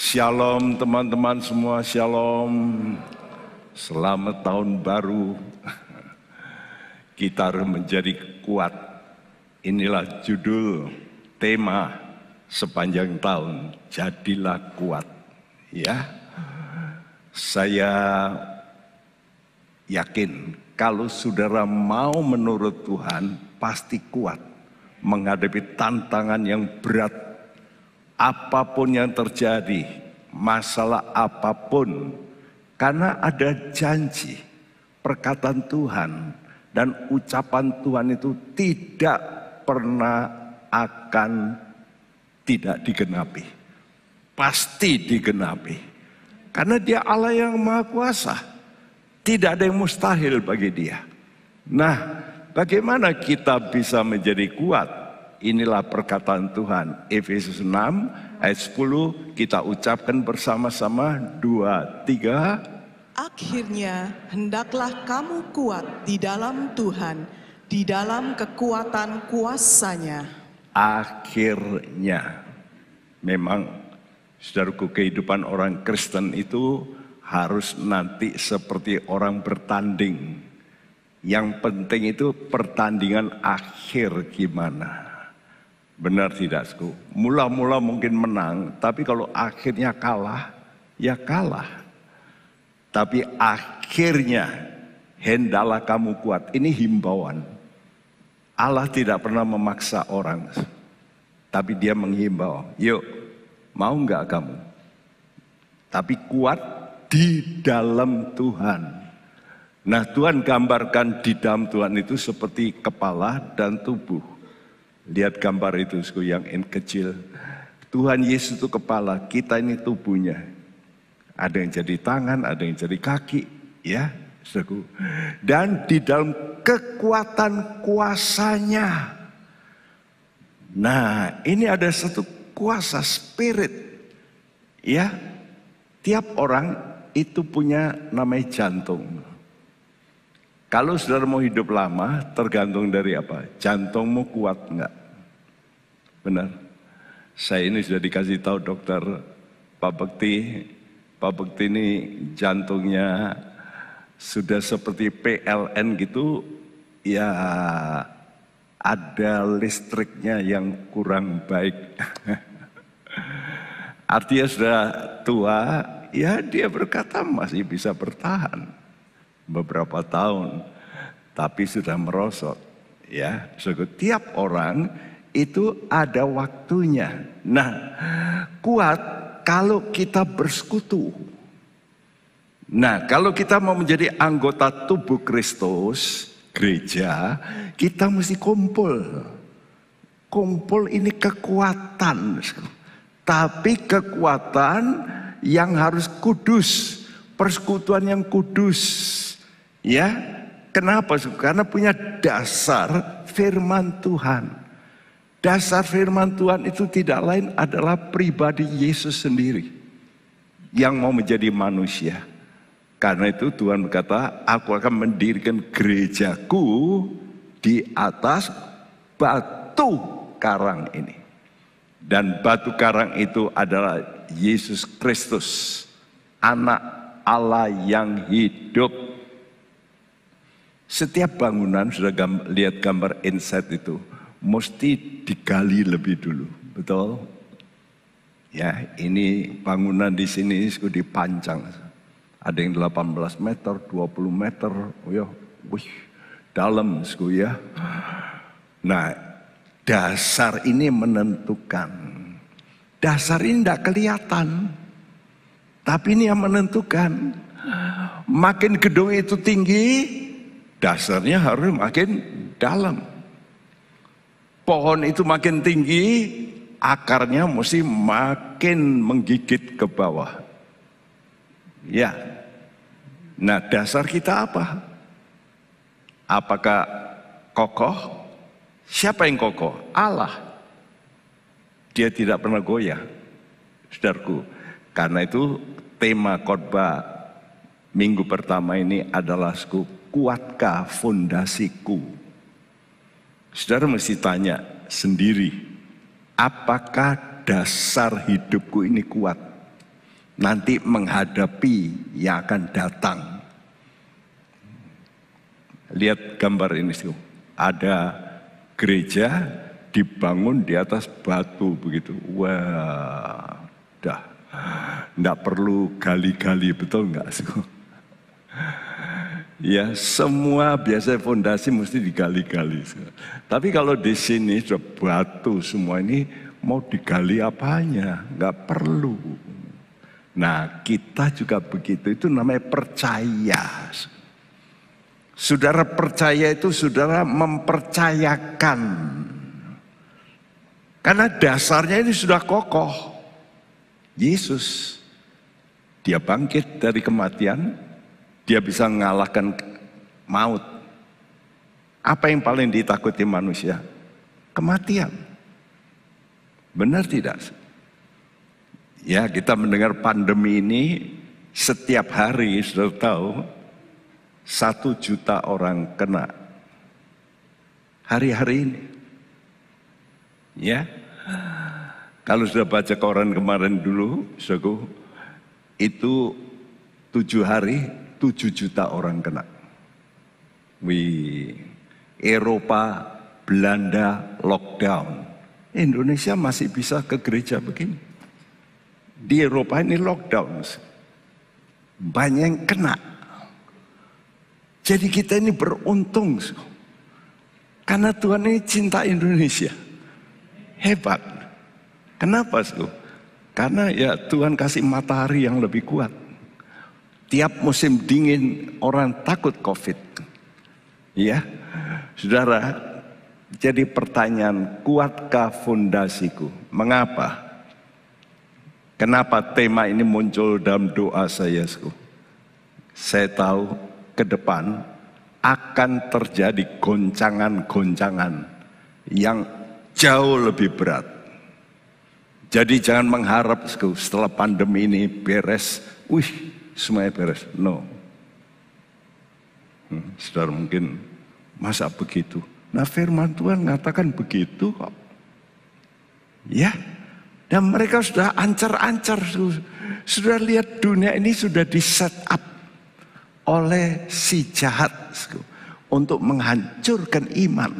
Shalom teman-teman semua, shalom. Selamat tahun baru. Kita harus menjadi kuat. Inilah judul tema sepanjang tahun, jadilah kuat. Ya, saya yakin kalau saudara mau menurut Tuhan pasti kuat menghadapi tantangan yang berat. Apapun yang terjadi, masalah apapun, karena ada janji, perkataan Tuhan dan ucapan Tuhan itu tidak pernah akan tidak digenapi. Pasti digenapi. Karena Dia Allah yang Maha Kuasa. Tidak ada yang mustahil bagi Dia. Nah, bagaimana kita bisa menjadi kuat? Inilah perkataan Tuhan. Efesus 6 ayat 10 kita ucapkan bersama-sama 2, 3. Akhirnya hendaklah kamu kuat di dalam Tuhan, di dalam kekuatan kuasa-Nya. Akhirnya. Memang saudaraku, kehidupan orang Kristen itu harus nanti seperti orang bertanding. Yang penting itu pertandingan akhir gimana. Benar tidak, Sku? Mula-mula mungkin menang, tapi kalau akhirnya kalah, ya kalah. Tapi akhirnya, hendaklah kamu kuat. Ini himbauan. Allah tidak pernah memaksa orang, tapi Dia menghimbau. Yuk, mau nggak kamu? Tapi kuat di dalam Tuhan. Nah, Tuhan gambarkan di dalam Tuhan itu seperti kepala dan tubuh. Lihat gambar itu yang kecil. Tuhan Yesus itu kepala, kita ini tubuhnya. Ada yang jadi tangan, ada yang jadi kaki, ya, saudaraku. Dan di dalam kekuatan kuasa-Nya. Nah, ini ada satu kuasa spirit. Ya, tiap orang itu punya namanya jantung. Kalau saudara mau hidup lama, tergantung dari apa? Jantungmu kuat enggak? Benar. Saya ini sudah dikasih tahu dokter Pak Bekti. Pak Bekti ini jantungnya sudah seperti PLN gitu. Ya, ada listriknya yang kurang baik. Artinya sudah tua, ya dia berkata masih bisa bertahan beberapa tahun, tapi sudah merosot. Ya, setiap orang itu ada waktunya. Nah, kuat kalau kita bersekutu. Nah, kalau kita mau menjadi anggota tubuh Kristus, gereja, kita mesti kumpul. Kumpul ini kekuatan, tapi kekuatan yang harus kudus, persekutuan yang kudus. Ya, kenapa? Karena punya dasar firman Tuhan. Dasar firman Tuhan itu tidak lain adalah pribadi Yesus sendiri yang mau menjadi manusia. Karena itu Tuhan berkata, aku akan mendirikan gerejaku di atas batu karang ini. Dan batu karang itu adalah Yesus Kristus, anak Allah yang hidup. Setiap bangunan, sudah lihat gambar inside itu, mesti digali lebih dulu, betul? Ya, ini bangunan di sini sudah dipancang. Ada yang 18 meter, 20 meter, oh ya, wih, dalam ya. Nah, dasar ini menentukan. Dasar ini tidak kelihatan, tapi ini yang menentukan. Makin gedung itu tinggi, dasarnya harus makin dalam. Pohon itu makin tinggi, akarnya mesti makin menggigit ke bawah. Ya. Nah, dasar kita apa? Apakah kokoh? Siapa yang kokoh? Allah. Dia tidak pernah goyah. Saudaraku, karena itu tema khotbah minggu pertama ini adalah kuatkah fondasiku? Saudara mesti tanya sendiri, apakah dasar hidupku ini kuat? nanti menghadapi yang akan datang. Lihat gambar ini, ada gereja dibangun di atas batu begitu. Wah, dah, nggak perlu gali-gali, betul nggak sih? Ya, semua biasa fondasi mesti digali-gali. Tapi kalau di sini sudah batu semua ini, mau digali apanya? Nggak perlu. Nah, kita juga begitu. Itu namanya percaya. Saudara percaya itu saudara mempercayakan. Karena dasarnya ini sudah kokoh. Yesus, dia bangkit dari kematian. Dia bisa mengalahkan maut. Apa yang paling ditakuti manusia? Kematian. Benar tidak? Ya, kita mendengar pandemi ini setiap hari sudah tahu 1 juta orang kena. Hari-hari ini. Ya. Kalau sudah baca koran kemarin dulu, itu 7 hari 7 juta orang kena. Eropa, Belanda lockdown. Indonesia masih bisa ke gereja begini. Di Eropa ini lockdown. Banyak yang kena. Jadi kita ini beruntung. Karena Tuhan ini cinta Indonesia. Hebat. Kenapa? Karena ya Tuhan kasih matahari yang lebih kuat. Tiap musim dingin orang takut COVID. Ya, saudara, jadi pertanyaan, kuatkah fondasiku? Mengapa? Kenapa tema ini muncul dalam doa saya? Saya tahu ke depan akan terjadi goncangan-goncangan yang jauh lebih berat. Jadi jangan mengharap setelah pandemi ini beres, semuanya beres. No. Saudara mungkin, masa begitu? Nah, firman Tuhan mengatakan begitu kok. Ya, dan mereka sudah ancar-ancar. Sudah lihat dunia ini sudah di set up oleh si jahat untuk menghancurkan iman.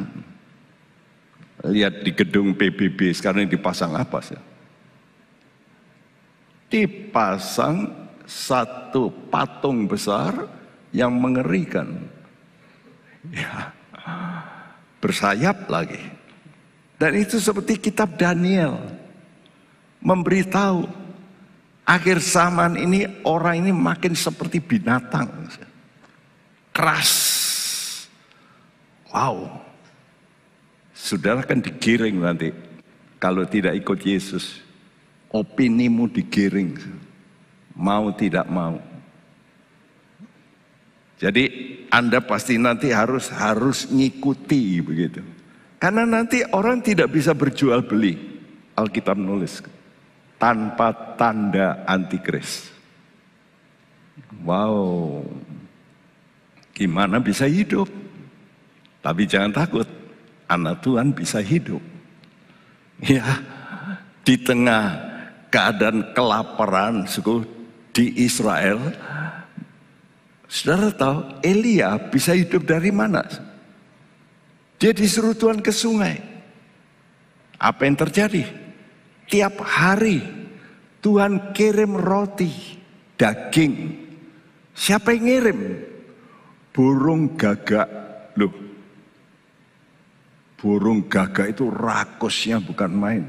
Lihat di gedung PBB sekarang dipasang apa sih? Dipasang satu patung besar yang mengerikan. Ya, bersayap lagi. Dan itu seperti kitab Daniel. Memberitahu akhir zaman ini orang ini makin seperti binatang. Keras. Wow. Saudara kan digiring nanti. Kalau tidak ikut Yesus, opinimu digiring. Mau tidak mau. Jadi Anda pasti nanti harus ngikuti begitu. Karena nanti orang tidak bisa berjual beli. Alkitab menulis tanpa tanda antikris. Wow. Gimana bisa hidup? Tapi jangan takut. Anak Tuhan bisa hidup. Ya, di tengah keadaan kelaparan di Israel, saudara tahu Elia bisa hidup dari mana? Dia disuruh Tuhan ke sungai. Apa yang terjadi? Tiap hari Tuhan kirim roti, daging. Siapa yang ngirim? Burung gagak. Loh, burung gagak itu rakusnya bukan main.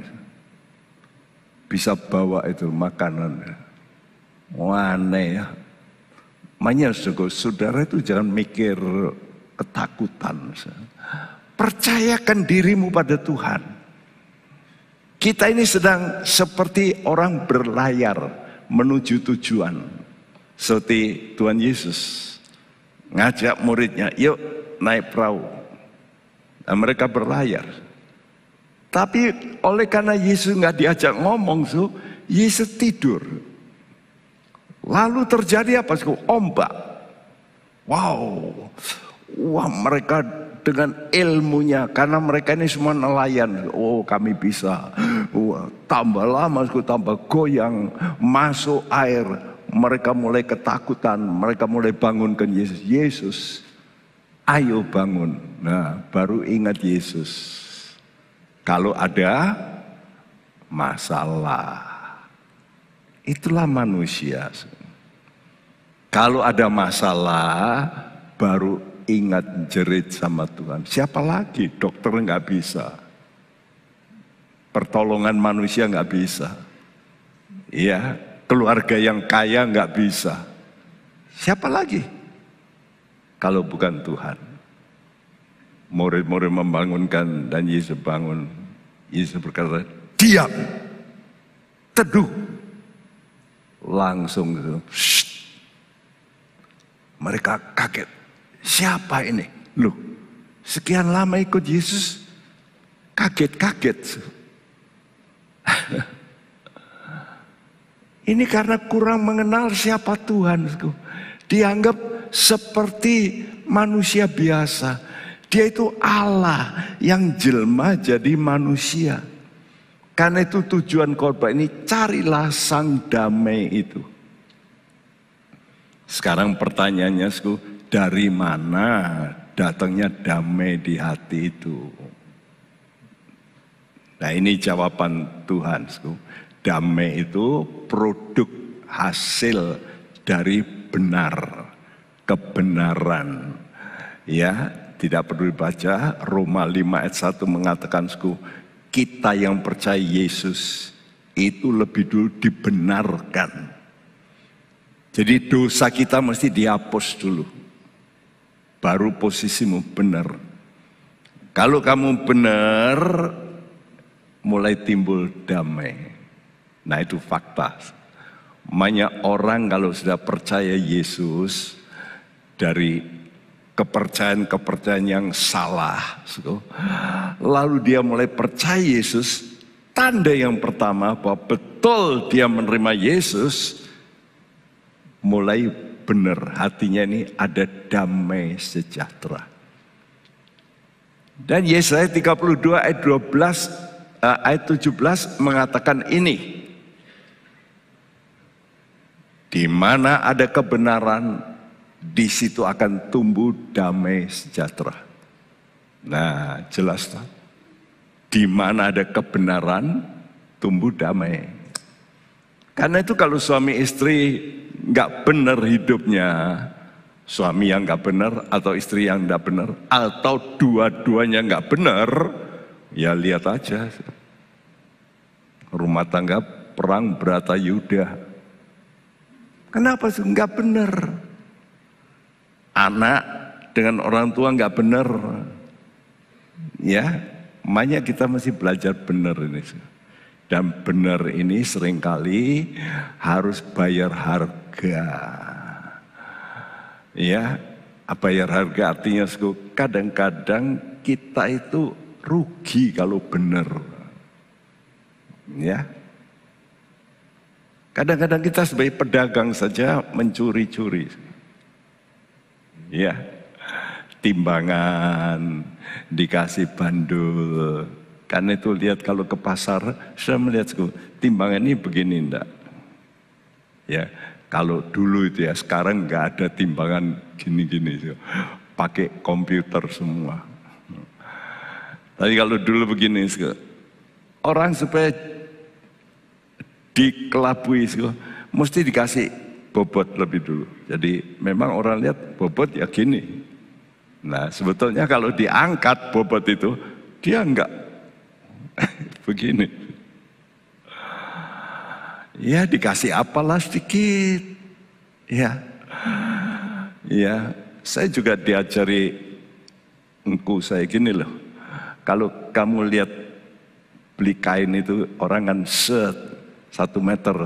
Bisa bawa itu makanan. Aneh ya. Makanya saudara itu jangan mikir ketakutan. Percayakan dirimu pada Tuhan. Kita ini sedang seperti orang berlayar menuju tujuan. Seperti Tuhan Yesus ngajak muridnya, yuk naik perahu. Dan mereka berlayar. Tapi oleh karena Yesus nggak diajak ngomong, Yesus tidur. Lalu terjadi apa? Ombak. Wow. Wah, mereka dengan ilmunya, karena mereka ini semua nelayan. Oh, kami bisa. Wah, tambah lama, tambah goyang, masuk air. Mereka mulai ketakutan, mereka mulai bangunkan Yesus. Yesus, ayo bangun. Nah, baru ingat Yesus. Kalau ada masalah, itulah manusia. Kalau ada masalah, baru ingat jerit sama Tuhan. Siapa lagi? Dokter nggak bisa. Pertolongan manusia nggak bisa. Ya, keluarga yang kaya nggak bisa. Siapa lagi? Kalau bukan Tuhan. Murid-murid membangunkan dan Yesus bangun. Yesus berkata, diam, teduh. Langsung shh. Mereka kaget. Siapa ini? Loh, sekian lama ikut Yesus, kaget-kaget. Ini karena kurang mengenal siapa Tuhan. Dianggap seperti manusia biasa. Dia itu Allah yang jelma jadi manusia. Karena itu tujuan khotbah ini, carilah sang damai itu. Sekarang pertanyaannya, dari mana datangnya damai di hati itu? Nah, ini jawaban Tuhan. Damai itu produk hasil dari benar, kebenaran. Ya, tidak perlu dibaca. Roma 5 ayat 1 mengatakan, kita yang percaya Yesus itu lebih dulu dibenarkan. Jadi dosa kita mesti dihapus dulu. Baru posisimu benar. Kalau kamu benar, mulai timbul damai. Nah, itu fakta. Banyak orang kalau sudah percaya Yesus dari kepercayaan-kepercayaan yang salah, lalu dia mulai percaya Yesus, tanda yang pertama bahwa betul dia menerima Yesus, mulai benar hatinya ini ada damai sejahtera. Dan Yesaya 32 ayat 17 mengatakan ini. Di mana ada kebenaran, di situ akan tumbuh damai sejahtera. Nah, jelas tak? Di mana ada kebenaran, tumbuh damai. Karena itu kalau suami istri nggak benar hidupnya, suami yang nggak benar atau istri yang nggak benar, atau dua-duanya nggak benar, ya lihat aja. Rumah tangga perang Bratayuda. Kenapa sih nggak benar? Anak dengan orang tua nggak benar, ya, makanya kita masih belajar benar ini. Dan benar ini seringkali harus bayar harga. Ya, bayar harga artinya kadang-kadang kita itu rugi kalau benar. Ya. Kadang-kadang kita sebagai pedagang saja mencuri-curi. Ya, timbangan, dikasih bandul. Karena itu lihat kalau ke pasar, saya melihat timbangan ini begini enggak. Ya, kalau dulu itu ya, sekarang nggak ada timbangan gini-gini. Pakai komputer semua. Tapi kalau dulu begini, orang supaya dikelabui, mesti dikasih bobot lebih dulu. Jadi memang orang lihat bobot ya gini. Nah, sebetulnya kalau diangkat bobot itu, dia enggak begini. Ya dikasih apalah sedikit. Ya. Ya, saya juga diajari engku saya gini loh. Kalau kamu lihat beli kain itu orang kan 1 meter,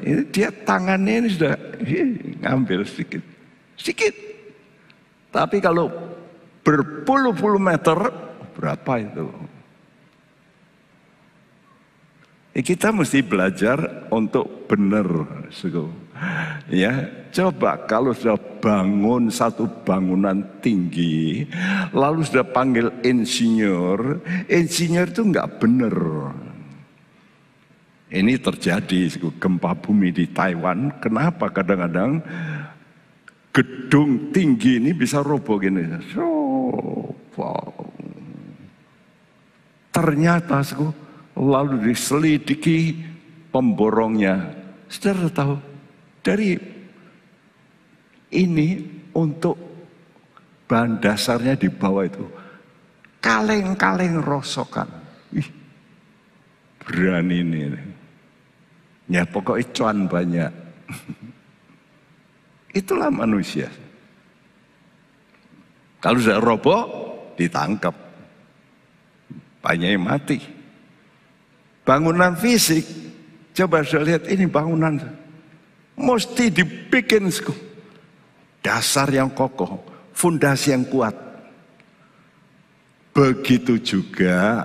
ini dia tangannya ini sudah ngambil sedikit. Tapi kalau berpuluh-puluh meter, berapa itu? Kita mesti belajar untuk benar. Ya, coba kalau sudah bangun satu bangunan tinggi, lalu sudah panggil insinyur itu nggak benar. Ini terjadi gempa bumi di Taiwan. Kenapa kadang-kadang gedung tinggi ini bisa roboh gini? Ternyata lalu diselidiki pemborongnya. Saudara tahu, dari ini untuk bahan dasarnya di bawah itu kaleng-kaleng rosokan. Berani ini. Ya pokoknya cuan banyak. Itulah manusia. Kalau sudah roboh, ditangkap. Banyak yang mati. Bangunan fisik, coba saya lihat ini bangunan. Mesti dibikin dasar yang kokoh, fondasi yang kuat. Begitu juga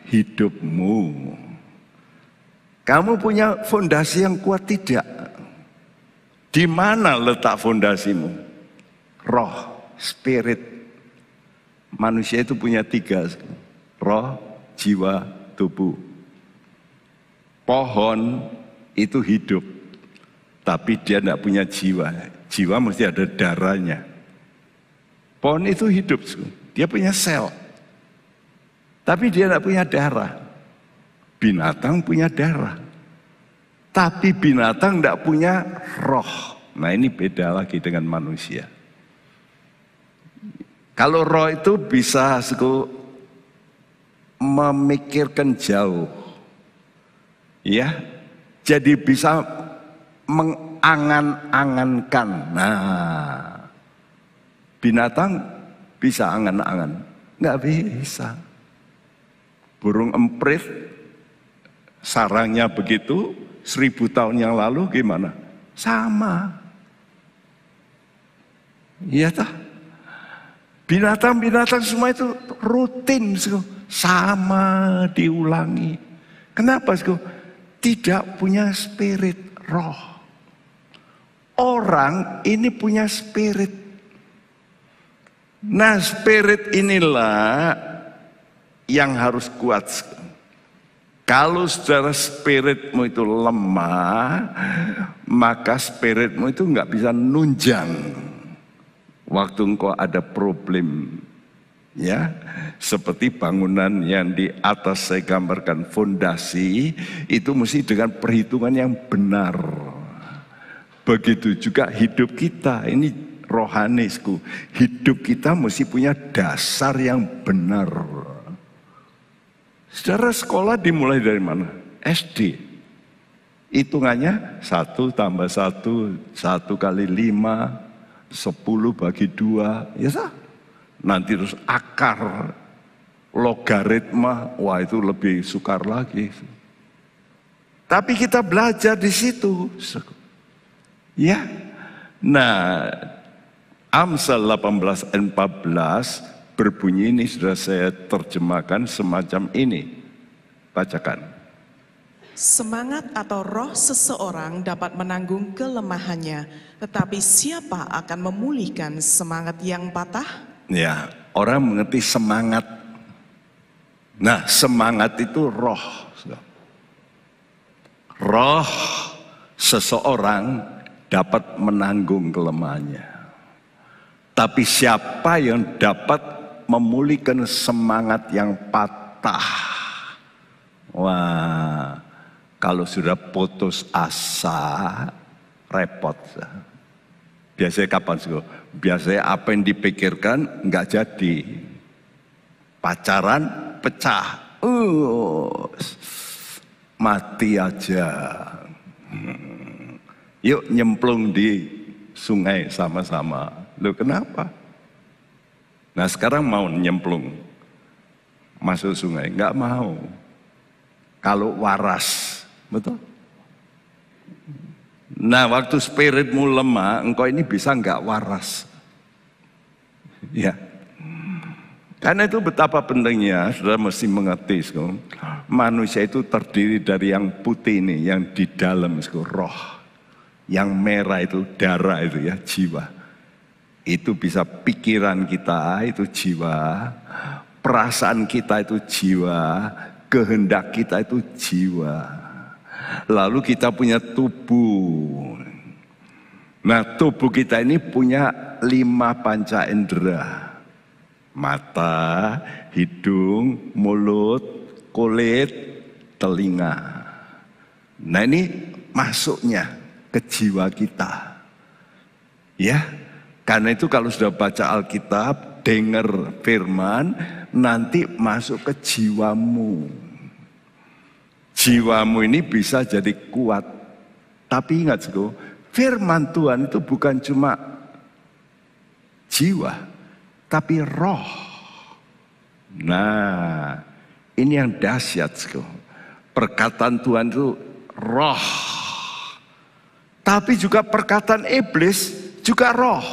hidupmu. Kamu punya fondasi yang kuat tidak? Di mana letak fondasimu? Roh, spirit. Manusia itu punya 3. Roh, jiwa, tubuh. Pohon itu hidup. Tapi dia tidak punya jiwa. Jiwa mesti ada darahnya. Pohon itu hidup. Dia punya sel. Tapi dia tidak punya darah. Binatang punya darah. Tapi binatang tidak punya roh. Nah ini beda lagi dengan manusia. Kalau roh itu bisa memikirkan jauh. Ya, jadi bisa mengangan-angankan. Nah, binatang bisa angan-angan. Nggak bisa. Burung emprit, sarangnya begitu, 1000 tahun yang lalu gimana? Sama. Iya tak? Binatang-binatang semua itu rutin, sama diulangi. Kenapa? Tidak punya spirit roh. Orang ini punya spirit. Nah spirit inilah yang harus kuat. Kalau saudara spiritmu itu lemah, maka spiritmu itu nggak bisa nunjang waktu engkau ada problem. Ya, seperti bangunan yang di atas saya gambarkan fondasi itu mesti dengan perhitungan yang benar. Begitu juga hidup kita, ini rohanisku. Hidup kita mesti punya dasar yang benar. Saudara sekolah dimulai dari mana? SD. Hitungannya 1 tambah 1, 1 kali 5, 10 bagi 2. Ya sah? Nanti terus akar, logaritma, wah itu lebih sukar lagi. Tapi kita belajar di situ. Ya. Nah, Amsal 18 ayat 14 berbunyi ini sudah saya terjemahkan semacam ini. Bacakan. Semangat atau roh seseorang dapat menanggung kelemahannya, tetapi siapa akan memulihkan semangat yang patah? Ya, orang mengerti semangat. Nah, semangat itu roh. Roh seseorang dapat menanggung kelemahannya. Tapi siapa yang dapat memulihkan semangat yang patah? Wah, kalau sudah putus asa, repot. Biasanya kapan sih? Biasanya apa yang dipikirkan nggak jadi. Pacaran pecah, mati aja. Yuk nyemplung di sungai sama-sama. Loh kenapa? Nah sekarang mau nyemplung masuk sungai, nggak mau. Kalau waras, betul? Nah waktu spiritmu lemah, engkau ini bisa nggak waras. Ya. Karena itu betapa pentingnya, saudara mesti mengerti. Manusia itu terdiri dari yang putih ini, yang di dalam roh. Yang merah itu darah itu ya, jiwa. Itu bisa pikiran kita, itu jiwa. Perasaan kita itu jiwa. Kehendak kita itu jiwa. Lalu kita punya tubuh. Nah, tubuh kita ini punya 5 panca indera. Mata, hidung, mulut, kulit, telinga. Nah, ini masuknya ke jiwa kita. Ya, karena itu kalau sudah baca Alkitab, dengar firman, nanti masuk ke jiwamu. Jiwamu ini bisa jadi kuat. Tapi ingat, firman Tuhan itu bukan cuma jiwa, tapi roh. Nah, ini yang dahsyat. Perkataan Tuhan itu roh. Tapi juga perkataan iblis juga roh.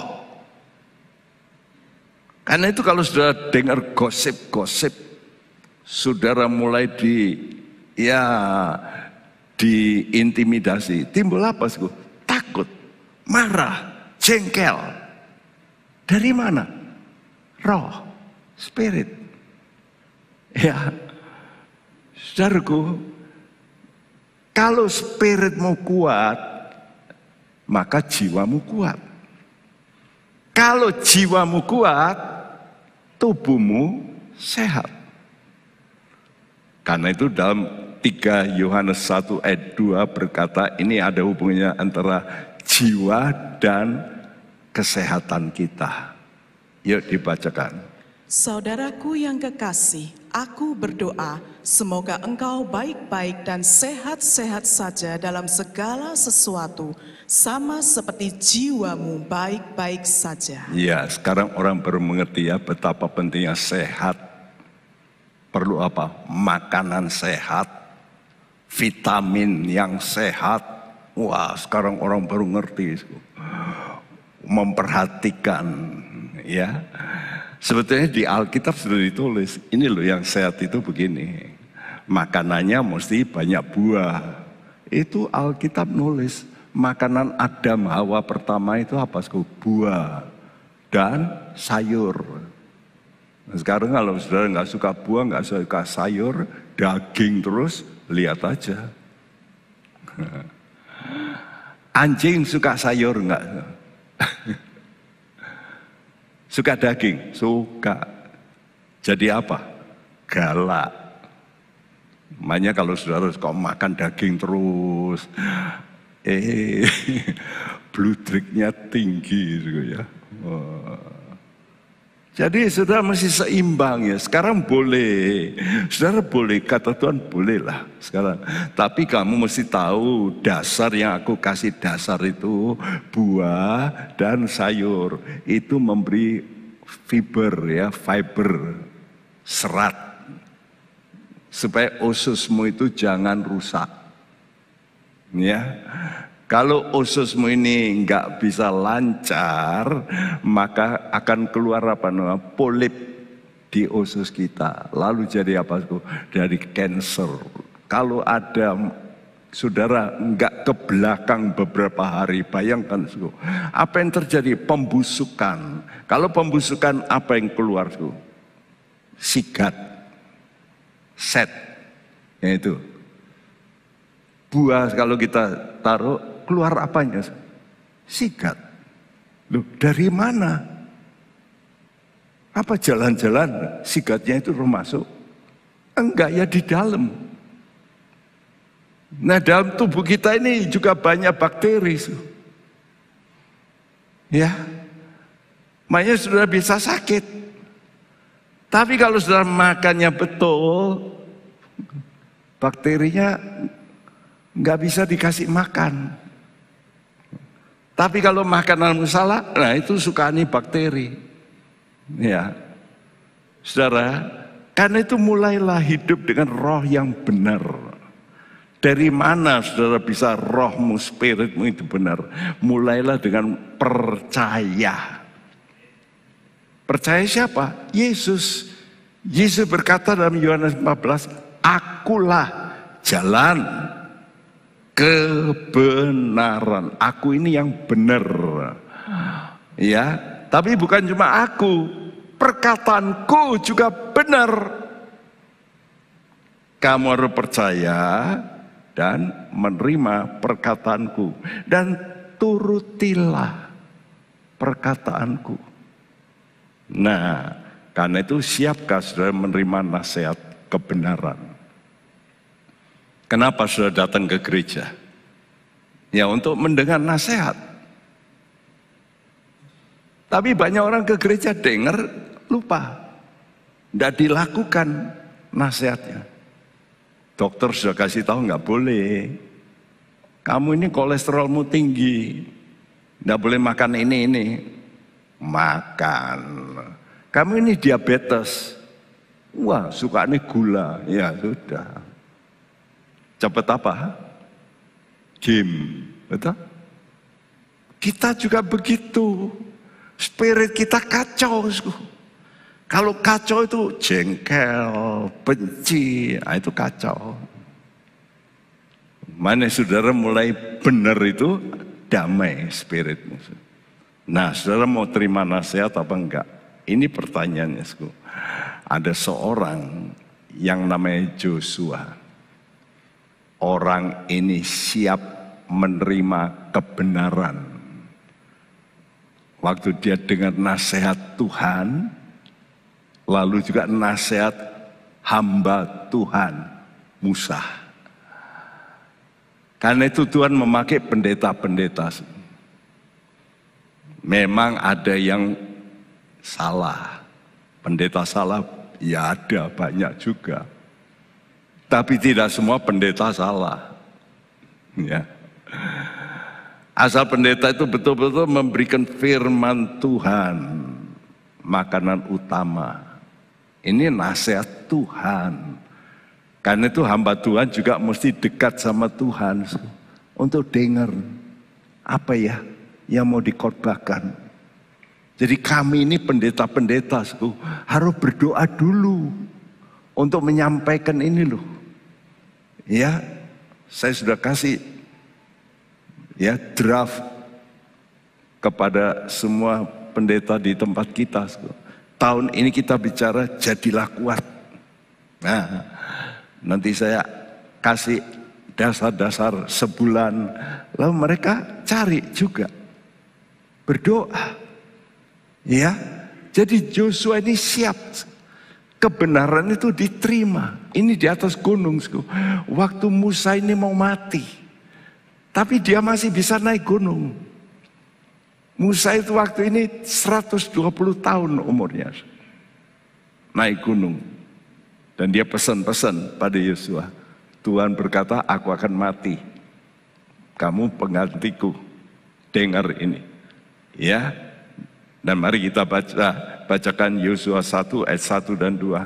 Karena itu kalau sudah dengar gosip-gosip, saudara mulai diintimidasi. Timbul apa? Takut, marah, jengkel. Dari mana? Roh, spirit. Ya, saudaraku, kalau spiritmu kuat, maka jiwamu kuat. Kalau jiwamu kuat, tubuhmu sehat. Karena itu dalam 3 Yohanes 1 ayat 2 berkata, ini ada hubungannya antara jiwa dan kesehatan kita. Yuk dibacakan. Saudaraku yang kekasih, aku berdoa semoga engkau baik-baik dan sehat-sehat saja dalam segala sesuatu, sama seperti jiwamu baik-baik saja. Ya, sekarang orang baru mengerti ya betapa pentingnya sehat. Perlu apa? Makanan sehat, vitamin yang sehat. Wah, sekarang orang baru ngerti. Memperhatikan, ya. Sebetulnya di Alkitab sudah ditulis, ini loh yang sehat itu begini. Makanannya mesti banyak buah. Itu Alkitab nulis, makanan Adam Hawa pertama itu apa? Buah dan sayur. Nah, sekarang kalau saudara nggak suka buah, nggak suka sayur, daging terus, lihat aja. Anjing suka sayur nggak? Suka daging? Suka. Jadi apa? Galak. Makanya kalau saudara kok makan daging terus, blood drag-nya tinggi gitu ya. Jadi saudara mesti seimbang ya. Sekarang boleh, saudara boleh, kata Tuhan bolehlah sekarang. Tapi kamu mesti tahu dasar yang aku kasih dasar itu buah dan sayur. Itu memberi fiber ya, serat. Supaya ususmu itu jangan rusak. Ya. Kalau ususmu ini nggak bisa lancar, maka akan keluar polip di usus kita. Lalu jadi apa? Dari cancer. Kalau ada saudara nggak ke belakang beberapa hari, bayangkan apa yang terjadi? Pembusukan. Kalau pembusukan apa yang keluar? Sigat, set, yaitu buah. Kalau kita taruh, keluar apanya? Sigat. Loh, dari mana? Apa jalan-jalan sigatnya itu masuk? Enggak ya, di dalam. Nah, dalam tubuh kita ini juga banyak bakteri. Ya. Makanya sudah bisa sakit. Tapi kalau sudah makannya betul, bakterinya nggak bisa dikasih makan. Tapi kalau makanan salah, nah itu suka nih bakteri. Ya, saudara, karena itu mulailah hidup dengan roh yang benar. Dari mana saudara bisa rohmu, spiritmu itu benar? Mulailah dengan percaya. Percaya siapa? Yesus. Yesus berkata dalam Yohanes 14, akulah jalan, kebenaran. Aku ini yang benar. Ya, tapi bukan cuma aku, perkataanku juga benar. Kamu harus percaya dan menerima perkataanku dan turutilah perkataanku. Nah, karena itu siapkah saudara menerima nasihat kebenaran? Kenapa saudara datang ke gereja? Ya untuk mendengar nasihat. Tapi banyak orang ke gereja dengar lupa. Tidak dilakukan nasihatnya. Dokter sudah kasih tahu nggak boleh. Kamu ini kolesterolmu tinggi. Nggak boleh makan ini. Makan. Kamu ini diabetes. Wah, sukanya gula. Ya sudah. Cepat apa? Game. Betul? Kita juga begitu. Spirit kita kacau. Kalau kacau itu jengkel, benci, itu kacau. Mana saudara mulai benar itu damai spiritnya. Nah, saudara mau terima nasihat apa enggak? Ini pertanyaannya. Ada seorang yang namanya Joshua. Orang ini siap menerima kebenaran. Waktu dia dengar nasihat Tuhan, lalu juga nasihat hamba Tuhan, Musa. Karena itu Tuhan memakai pendeta-pendeta. Memang ada yang salah. Pendeta salah, ya ada banyak juga. Tapi tidak semua pendeta salah. Ya. Asal pendeta itu betul-betul memberikan firman Tuhan, makanan utama. Ini nasihat Tuhan. Karena itu hamba Tuhan juga mesti dekat sama Tuhan untuk dengar apa ya yang mau dikhotbahkan. Jadi kami ini pendeta-pendeta harus berdoa dulu untuk menyampaikan ini loh. Ya, saya sudah kasih ya draft kepada semua pendeta di tempat kita. Tahun ini kita bicara jadilah kuat. Nah, nanti saya kasih dasar-dasar sebulan. Lalu mereka cari juga. Berdoa. Ya, jadi Joshua ini siap. Kebenaran itu diterima. Ini di atas gunung. Waktu Musa ini mau mati. Tapi dia masih bisa naik gunung. Musa itu waktu ini 120 tahun umurnya. Naik gunung. Dan dia pesan-pesan pada Yosua. Tuhan berkata, aku akan mati. Kamu penggantiku. Dengar ini. Ya. Dan mari kita bacakan Yosua 1 ayat 1 dan 2.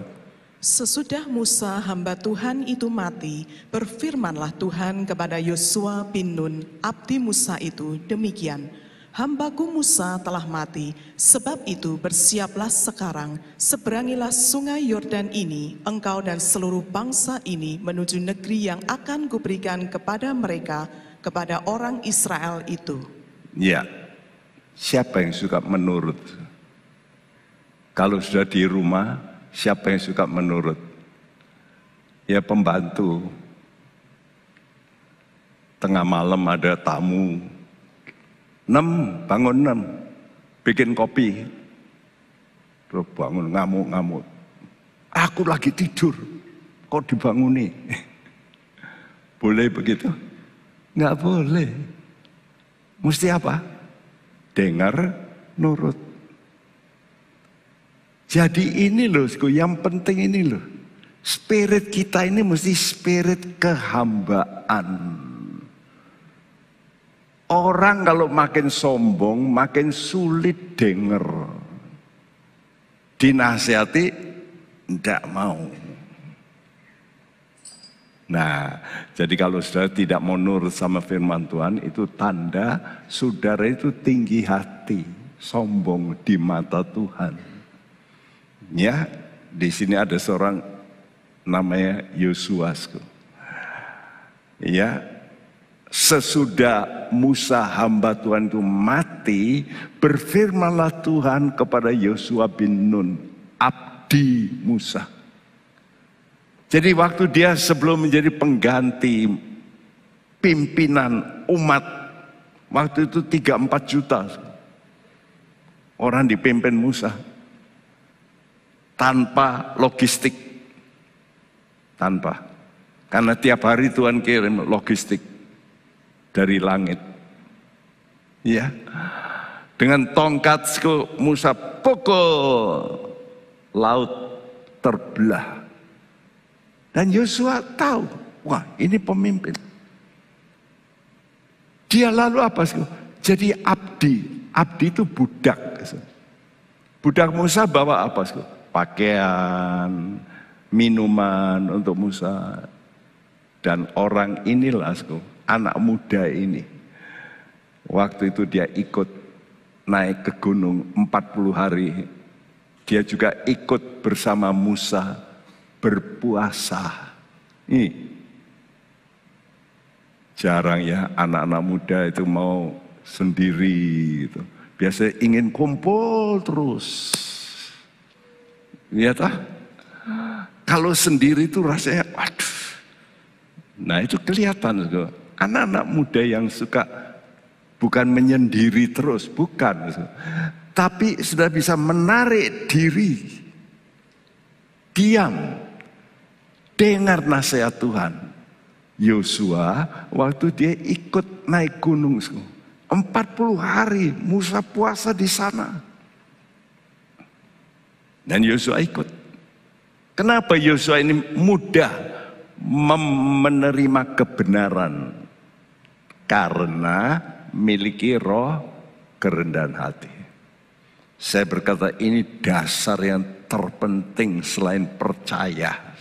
Sesudah Musa hamba Tuhan itu mati, berfirmanlah Tuhan kepada Yosua bin Nun, abdi Musa itu demikian. Hambaku Musa telah mati, sebab itu bersiaplah sekarang, seberangilah sungai Yordan ini, engkau dan seluruh bangsa ini menuju negeri yang akan kuberikan kepada mereka, kepada orang Israel itu. Ya, siapa yang suka menurut? Kalau sudah di rumah, siapa yang suka menurut? Ya pembantu. Tengah malam ada tamu. 6, bangun 6, bikin kopi. Terus bangun ngamuk-ngamuk. Aku lagi tidur, kok dibanguni? Boleh begitu? Nggak boleh. Mesti apa? Dengar, nurut. Jadi ini loh, yang penting ini loh. Spirit kita ini mesti spirit kehambaan. Orang kalau makin sombong, makin sulit dengar. Dinasihati, tidak mau. Nah, jadi kalau saudara tidak mau nurut sama firman Tuhan, itu tanda saudara itu tinggi hati, sombong di mata Tuhan. Ya, di sini ada seorang namanya Yosua. Ya, sesudah Musa hamba Tuhan itu mati, berfirmanlah Tuhan kepada Yosua bin Nun, abdi Musa. Jadi waktu dia sebelum menjadi pengganti pimpinan umat. Waktu itu 3-4 juta orang dipimpin Musa. Tanpa logistik. Tanpa. Karena tiap hari Tuhan kirim logistik dari langit. Ya. Dengan tongkat Musa pukul, laut terbelah. Dan Yosua tahu, wah ini pemimpin. Dia lalu apa? Jadi abdi. Abdi itu budak. Budak Musa bawa apa? Pakaian, minuman untuk Musa. Dan orang inilah, anak muda ini. Waktu itu dia ikut naik ke gunung 40 hari. Dia juga ikut bersama Musa berpuasa. Ini jarang ya anak-anak muda itu mau sendiri gitu. Biasanya ingin kumpul terus. Lihat kalau sendiri itu rasanya waduh. Nah itu kelihatan anak-anak muda yang suka bukan menyendiri terus, bukan. Tapi sudah bisa menarik diri. Diam. Dengar nasihat Tuhan. Yosua waktu dia ikut naik gunung 40 hari Musa puasa di sana. Dan Yosua ikut. Kenapa Yosua ini mudah menerima kebenaran? Karena miliki roh kerendahan hati. Saya berkata ini dasar yang terpenting selain percaya.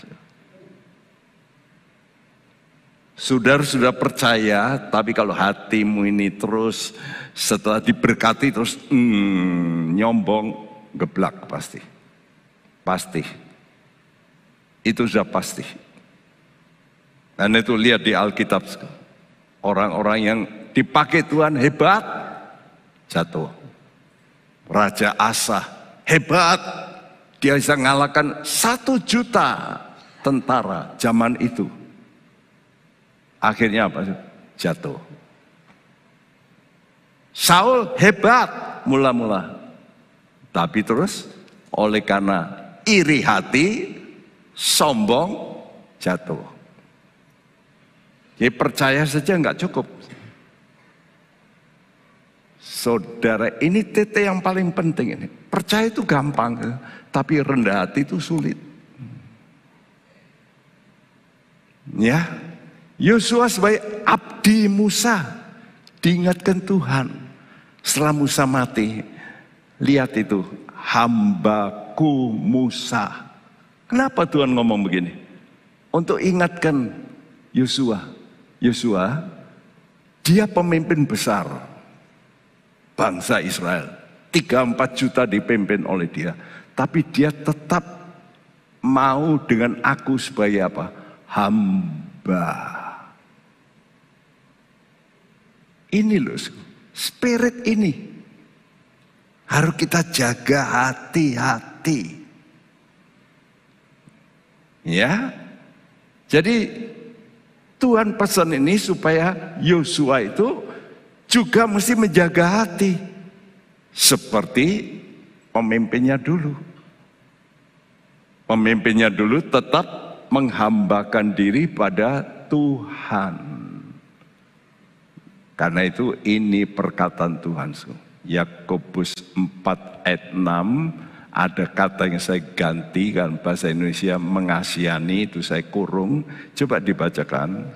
Saudara percaya, tapi kalau hatimu ini terus setelah diberkati terus nyombong, geblak pasti. Pasti. Itu sudah pasti. Dan itu lihat di Alkitab. Orang-orang yang dipakai Tuhan hebat, jatuh. Raja Asa hebat. Dia bisa mengalahkan 1 juta tentara zaman itu. Akhirnya apa? Jatuh. Saul hebat mula-mula. Tapi terus oleh karena iri hati, sombong, jatuh. Jadi percaya saja enggak cukup. Saudara, ini titik yang paling penting ini. Percaya itu gampang, tapi rendah hati itu sulit. Ya. Yosua sebagai abdi Musa diingatkan Tuhan. Setelah Musa mati, lihat itu hambaku Musa. Kenapa Tuhan ngomong begini? Untuk ingatkan Yosua. Yosua, dia pemimpin besar bangsa Israel. 3-4 juta dipimpin oleh dia. Tapi dia tetap mau dengan aku sebagai apa? Hamba. Ini loh, spirit ini harus kita jaga hati-hati. Ya, jadi Tuhan pesan ini supaya Yosua itu juga mesti menjaga hati seperti pemimpinnya dulu. Pemimpinnya dulu tetap menghambakan diri pada Tuhan. Karena itu ini perkataan Tuhan. Yakobus 4 ayat 6 ada kata yang saya gantikan bahasa Indonesia mengasihani, itu saya kurung. Coba dibacakan.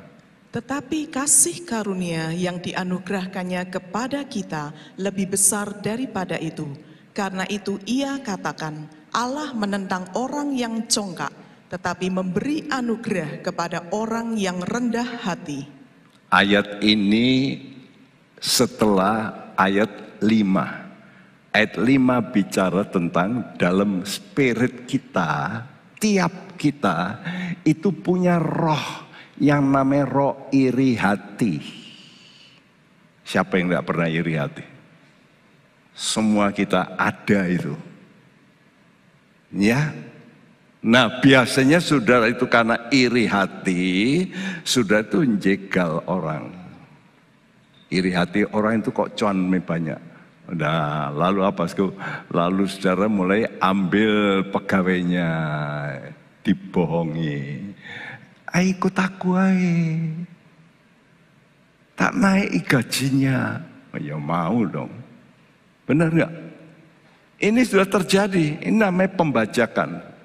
Tetapi kasih karunia yang dianugerahkannya kepada kita lebih besar daripada itu. Karena itu ia katakan, Allah menentang orang yang congkak, tetapi memberi anugerah kepada orang yang rendah hati. Ayat ini setelah ayat 5. Ayat 5 bicara tentang dalam spirit kita, tiap kita itu punya roh yang namanya roh iri hati. Siapa yang tidak pernah iri hati? Semua kita ada itu. Ya. Nah biasanya saudara itu karena iri hati, saudara itu menjegal orang. Iri hati orang itu kok cuan banyak. Nah lalu apa? Lalu saudara mulai ambil pegawainya, dibohongi. Ayo ikut aku aja. Tak naik gajinya. Ya mau dong. Benar nggak? Ini sudah terjadi. Ini namanya pembajakan.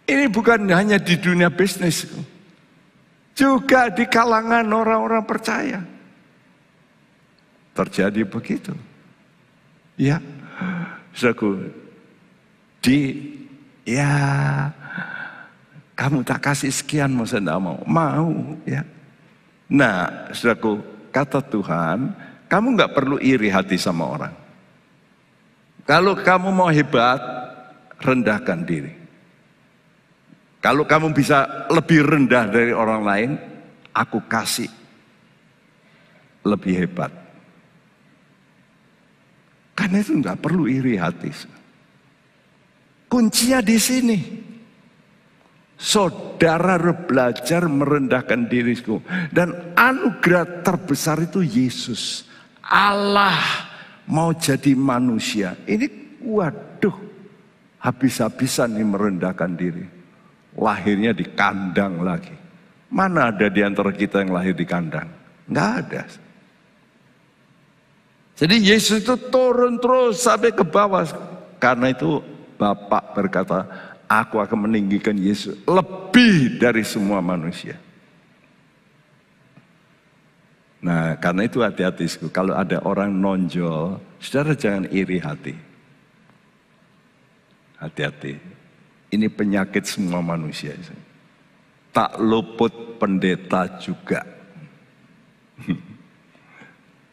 Ini bukan hanya di dunia bisnis, juga di kalangan orang-orang percaya. Terjadi begitu. Ya, saudaraku, ya kamu tak kasih sekian, masa enggak mau? Mau, ya. Nah, saudaraku, kata Tuhan, kamu nggak perlu iri hati sama orang. Kalau kamu mau hebat, rendahkan diri. Kalau kamu bisa lebih rendah dari orang lain, aku kasih lebih hebat. Karena itu nggak perlu iri hati. Kuncinya di sini. Saudara belajar merendahkan diriku. Dan anugerah terbesar itu Yesus. Allah mau jadi manusia. Ini waduh, habis-habisan nih merendahkan diri. Lahirnya di kandang lagi. Mana ada di antara kita yang lahir di kandang? Nggak ada. Jadi Yesus itu turun terus sampai ke bawah. Karena itu Bapak berkata, aku akan meninggikan Yesus lebih dari semua manusia. Nah karena itu hati-hati. Kalau ada orang nonjol, saudara jangan iri hati. Hati-hati. Ini penyakit semua manusia. Tak luput pendeta juga.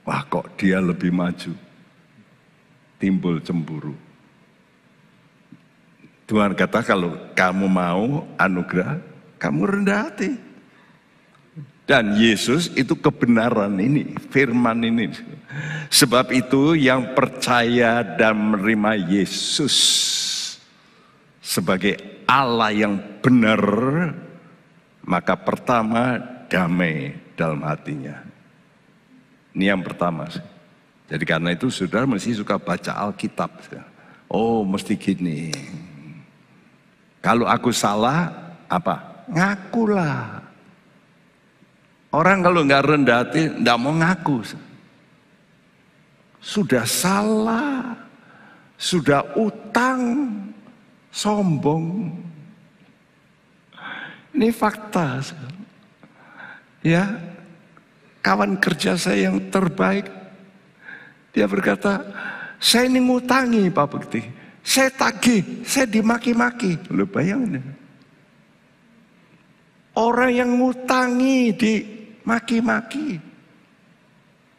Wah kok dia lebih maju. Timbul cemburu. Tuhan kata kalau kamu mau anugerah, kamu rendah hati. Dan Yesus itu kebenaran ini, firman ini. Sebab itu yang percaya dan menerima Yesus sebagai Allah yang benar, maka pertama damai dalam hatinya. Ini yang pertama. Jadi karena itu saudara mesti suka baca Alkitab. Oh mesti gini. Kalau aku salah, apa? Ngakulah. Orang kalau nggak rendah hati, nggak mau ngaku. Sudah salah, sudah utang, sombong. Ini fakta. Ya, kawan kerja saya yang terbaik, dia berkata, saya ini ngutangi Pak Bekti, saya tagih, saya dimaki-maki. Lu bayangin. Orang yang ngutangi dimaki-maki.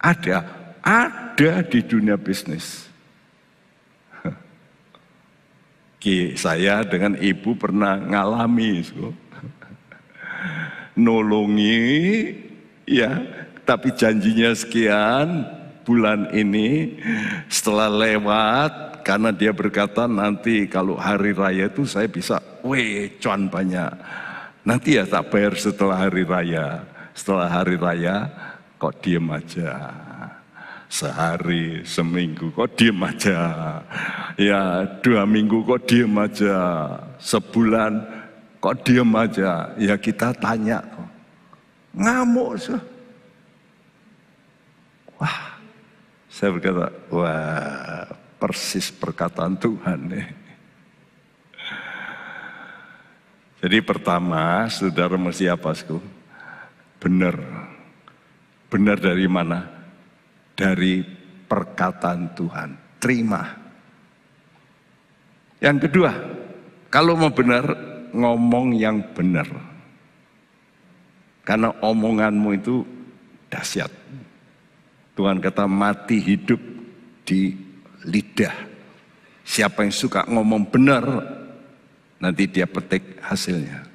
Ada di dunia bisnis. Saya dengan ibu pernah ngalami, nolongi, ya, tapi janjinya sekian bulan ini, setelah lewat, karena dia berkata nanti kalau hari raya itu saya bisa, cuan banyak. Nanti ya tak bayar setelah hari raya. Setelah hari raya, kok diem aja. Sehari, seminggu kok diem aja. Ya 2 minggu kok diem aja. Sebulan kok diem aja. Ya kita tanya kok. Ngamuk. Wah, saya berkata, wah persis perkataan Tuhan nih. Jadi pertama, saudara mesti apa? Benar. Benar dari mana? Dari perkataan Tuhan. Terima. Yang kedua, kalau mau benar, ngomong yang benar. Karena omonganmu itu dahsyat. Tuhan kata mati hidup di lidah. Siapa yang suka ngomong benar, nanti dia petik hasilnya.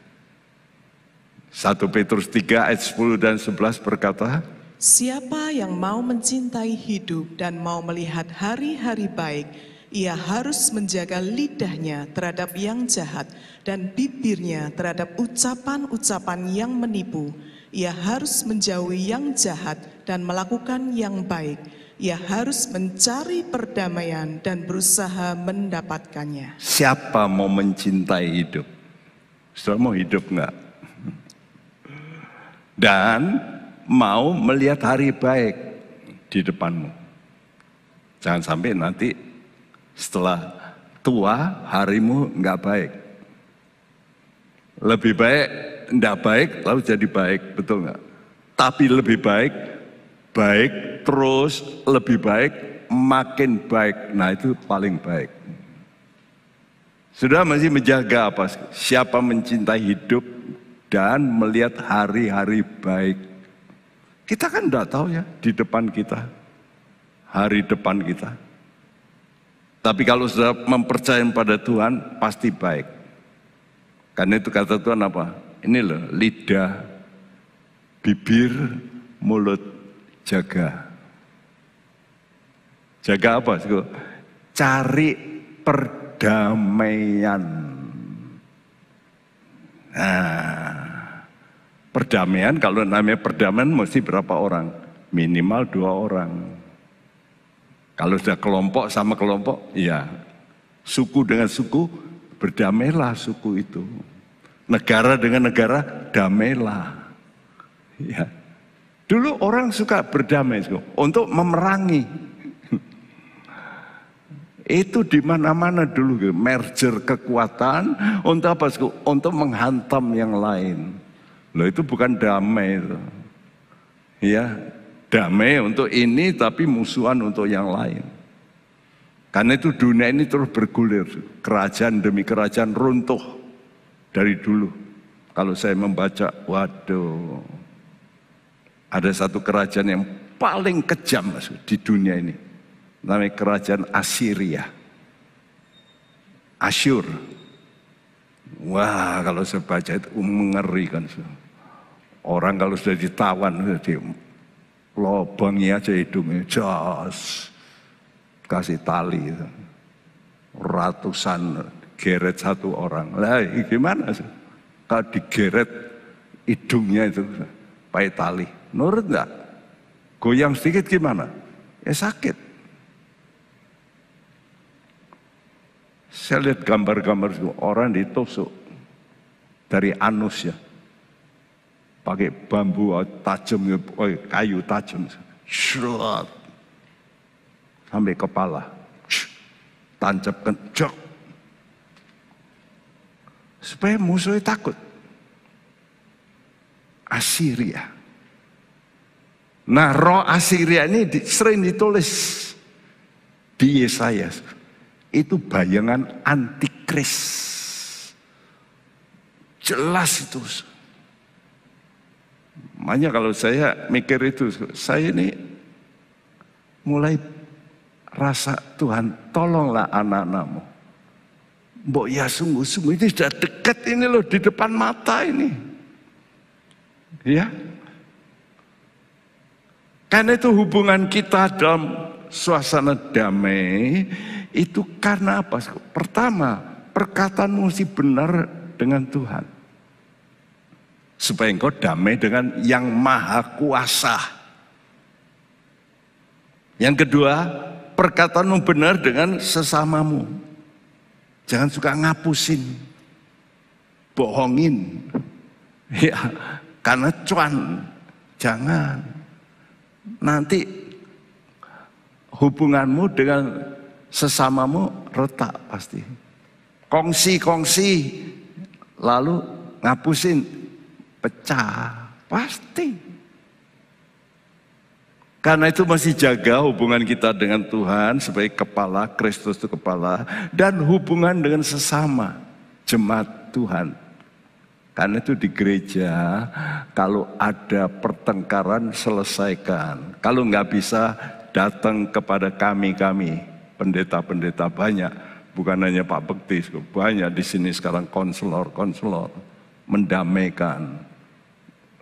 1 Petrus 3 ayat 10 dan 11 berkata, siapa yang mau mencintai hidup dan mau melihat hari-hari baik, Ia harus menjaga lidahnya terhadap yang jahat dan bibirnya terhadap ucapan-ucapan yang menipu. Ia harus menjauhi yang jahat dan melakukan yang baik. Ia harus mencari perdamaian dan berusaha mendapatkannya. Siapa mau mencintai hidup? Saudara mau hidup enggak? Dan mau melihat hari baik di depanmu. Jangan sampai nanti setelah tua harimu enggak baik. Lebih baik enggak baik lalu jadi baik, betul enggak? Tapi lebih baik, baik terus, lebih baik, makin baik. Nah itu paling baik. Sudah masih menjaga apa? Siapa mencintai hidup dan melihat hari-hari baik. Kita kan enggak tahu ya di depan kita, hari depan kita. Tapi kalau sudah mempercayai pada Tuhan, pasti baik. Karena itu kata Tuhan apa? Ini loh, lidah, bibir, mulut, jaga. Jaga apa? Cari perdamaian. Nah, perdamaian, kalau namanya perdamaian mesti berapa orang? Minimal 2 orang. Kalau sudah kelompok sama kelompok, ya suku dengan suku, berdamailah suku itu. Negara dengan negara, damailah. Ya. Dulu orang suka berdamai untuk memerangi. Itu di mana-mana dulu, merger kekuatan untuk apa? Untuk menghantam yang lain. Loh itu bukan damai itu. Ya, damai untuk ini tapi musuhan untuk yang lain. Karena itu dunia ini terus bergulir, kerajaan demi kerajaan runtuh dari dulu. Kalau saya membaca, waduh, ada satu kerajaan yang paling kejam di dunia ini, namanya kerajaan Assyria. Asyur. Wah, kalau saya baca itu mengerikan. Orang kalau sudah ditawan, lobangi aja hidungnya, jos, kasih tali, ratusan geret satu orang. Lah gimana sih? Kalau digeret hidungnya itu pakai tali, nurut enggak? Goyang sedikit gimana? Ya sakit. Saya lihat gambar-gambar orang ditusuk dari anus ya. Pakai bambu tajam, kayu tajam, shroot, sampai kepala, tancapkan, jok, supaya musuhnya takut. Assyria. Nah, roh Assyria ini sering ditulis di Yesaya. Itu bayangan antikris. Jelas itu. Makanya kalau saya mikir itu, saya ini mulai rasa Tuhan, tolonglah anak-anakmu. Mbok ya sungguh-sungguh ini sudah dekat ini loh, di depan mata ini. Ya. Karena itu hubungan kita dalam suasana damai, itu karena apa? Pertama, perkataanmu mesti benar dengan Tuhan. Supaya engkau damai dengan yang maha kuasa. Yang kedua, perkataanmu benar dengan sesamamu. Jangan suka ngapusin, bohongin. Ya, karena cuan. Jangan. Nanti hubunganmu dengan sesamamu retak pasti. Kongsi-kongsi, lalu ngapusin. Pecah, pasti. Karena itu masih jaga hubungan kita dengan Tuhan sebagai kepala, Kristus itu kepala, dan hubungan dengan sesama jemaat Tuhan. Karena itu di gereja, kalau ada pertengkaran selesaikan. Kalau nggak bisa, datang kepada kami, pendeta-pendeta banyak, bukan hanya Pak Bekti, banyak di sini sekarang konselor mendamaikan.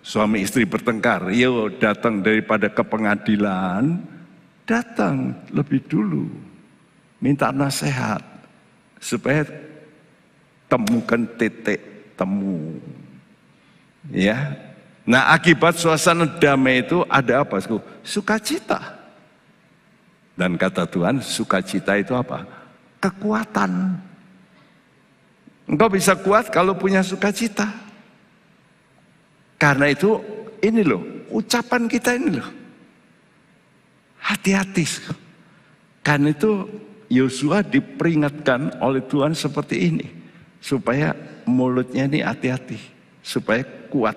Suami istri bertengkar, yuk datang daripada ke pengadilan, datang lebih dulu. minta nasihat supaya temukan titik temu. Ya. Nah, akibat suasana damai itu ada apa? Sukacita. Dan kata Tuhan, sukacita itu apa? Kekuatan. Engkau bisa kuat kalau punya sukacita. Karena itu ini loh, ucapan kita ini loh. Hati-hati. Karena itu Yosua diperingatkan oleh Tuhan seperti ini. Supaya mulutnya ini hati-hati. Supaya kuat.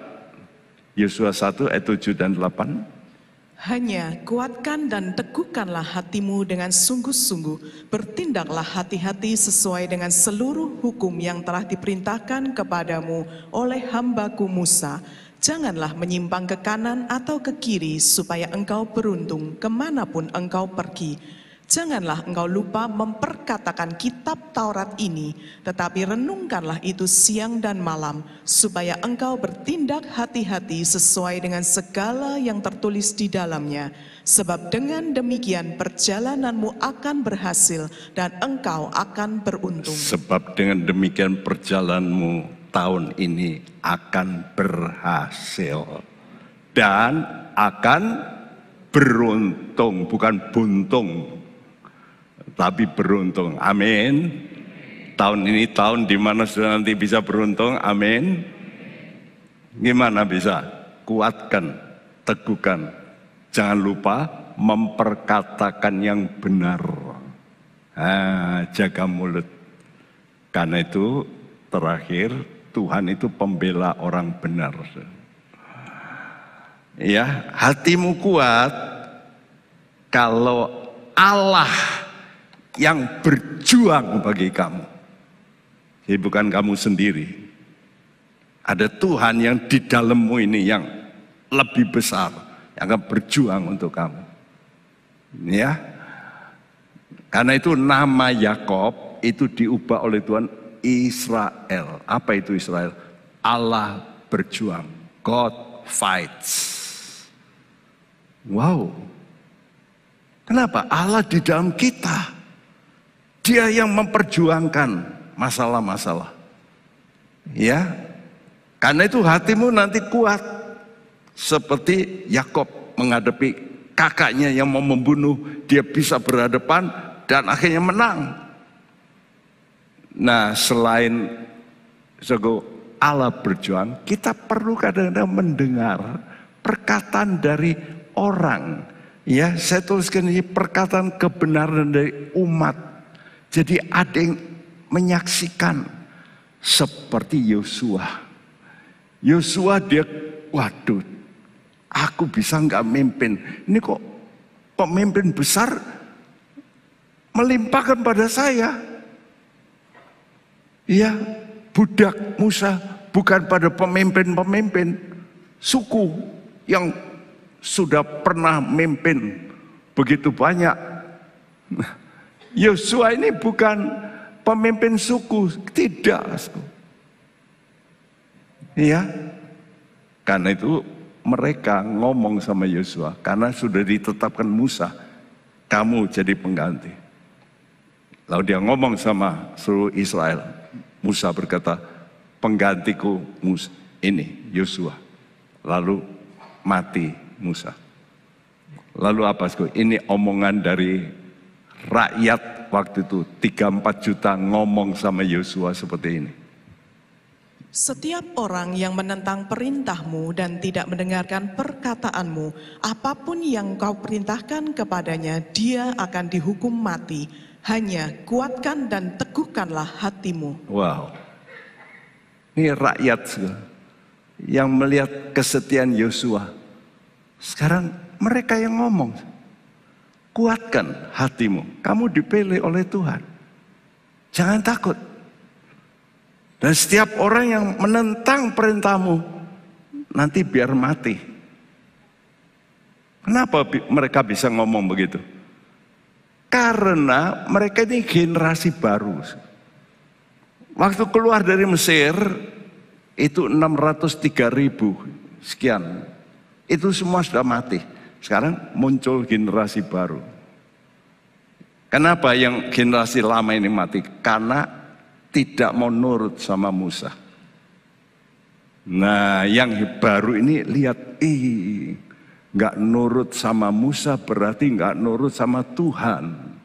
Yosua 1 ayat 7 dan 8. Hanya kuatkan dan teguhkanlah hatimu dengan sungguh-sungguh. Bertindaklah hati-hati sesuai dengan seluruh hukum yang telah diperintahkan kepadamu oleh hambaku Musa. Janganlah menyimpang ke kanan atau ke kiri supaya engkau beruntung kemanapun engkau pergi. Janganlah engkau lupa memperkatakan kitab Taurat ini, tetapi renungkanlah itu siang dan malam, supaya engkau bertindak hati-hati sesuai dengan segala yang tertulis di dalamnya. Sebab dengan demikian perjalananmu akan berhasil dan engkau akan beruntung. Sebab dengan demikian perjalananmu tahun ini akan berhasil dan akan beruntung, bukan buntung. Tapi beruntung, amin. Tahun ini tahun di mana sudah nanti bisa beruntung, amin. Gimana bisa? Kuatkan, teguhkan. Jangan lupa memperkatakan yang benar. Jaga mulut. Karena itu terakhir Tuhan itu pembela orang benar. Ya, hatimu kuat kalau Allah yang berjuang bagi kamu. Jadi bukan kamu sendiri. Ada Tuhan yang di dalammu ini yang lebih besar, yang akan berjuang untuk kamu. Ya. Karena itu nama Yakob itu diubah oleh Tuhan Israel. Apa itu Israel? Allah berjuang. God fights. Wow. Kenapa? Allah di dalam kita. Dia yang memperjuangkan masalah-masalah. Ya. Karena itu hatimu nanti kuat. Seperti Yakob menghadapi kakaknya yang mau membunuh. Dia bisa berhadapan dan akhirnya menang. Nah, selain Allah berjuang, kita perlu kadang-kadang mendengar perkataan dari orang. Ya, saya tuliskan ini perkataan kebenaran dari umat. Jadi ada yang menyaksikan seperti Yosua. Yosua dia, waduh, aku bisa nggak mimpin. Ini kok pemimpin besar melimpahkan pada saya. Ya, budak Musa bukan pada pemimpin-pemimpin suku yang sudah pernah memimpin begitu banyak. Yosua ini bukan pemimpin suku, tidak. Ya, karena itu mereka ngomong sama Yosua, karena sudah ditetapkan Musa, kamu jadi pengganti. Lalu dia ngomong sama seluruh Israel, Musa berkata, penggantiku Musa, ini Yosua. Lalu mati Musa. Lalu apa? Ini omongan dari rakyat waktu itu 3-4 juta ngomong sama Yosua seperti ini. Setiap orang yang menentang perintahmu dan tidak mendengarkan perkataanmu, apapun yang kau perintahkan kepadanya, dia akan dihukum mati. Hanya kuatkan dan teguhkanlah hatimu. Wow. Ini rakyat yang melihat kesetiaan Yosua. Sekarang mereka yang ngomong. Kuatkan hatimu. Kamu dipilih oleh Tuhan. Jangan takut. Dan setiap orang yang menentang perintahmu, nanti biar mati. Kenapa mereka bisa ngomong begitu? Karena mereka ini generasi baru. Waktu keluar dari Mesir, itu 603.000 sekian. Itu semua sudah mati. Sekarang muncul generasi baru. Kenapa yang generasi lama ini mati? Karena tidak mau nurut sama Musa. Nah, yang baru ini lihat, nggak nurut sama Musa berarti nggak nurut sama Tuhan.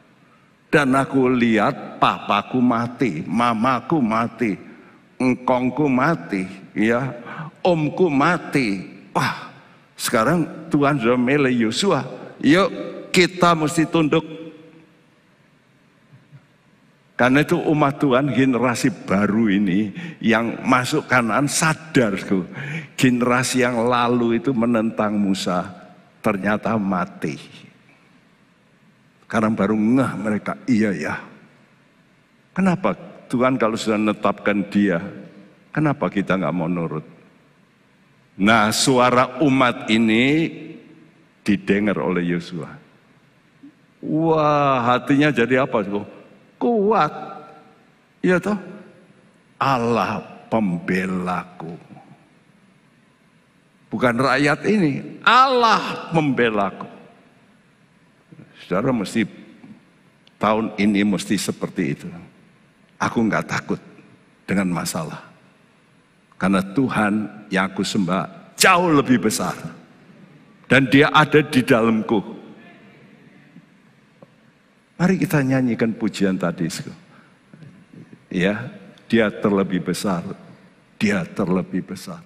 Dan aku lihat papaku mati, mamaku mati, engkongku mati, ya, omku mati. Wah, sekarang Tuhan sudah milih Yosua. Yuk kita mesti tunduk. Karena itu umat Tuhan generasi baru ini yang masuk Kanaan sadar tuh. Generasi yang lalu itu menentang Musa ternyata mati. Sekarang baru ngeh mereka, iya ya. Kenapa Tuhan kalau sudah menetapkan dia, kenapa kita nggak mau nurut? Nah, suara umat ini didengar oleh Yosua. Wah, hatinya jadi apa? Kuat, ya toh, Allah pembelaku. Bukan rakyat ini, Allah pembelaku. Saudara mesti tahun ini mesti seperti itu. Aku nggak takut dengan masalah, karena Tuhan yang aku sembah jauh lebih besar, dan Dia ada di dalamku. Mari kita nyanyikan pujian tadi. Ya, Dia terlebih besar. Dia terlebih besar.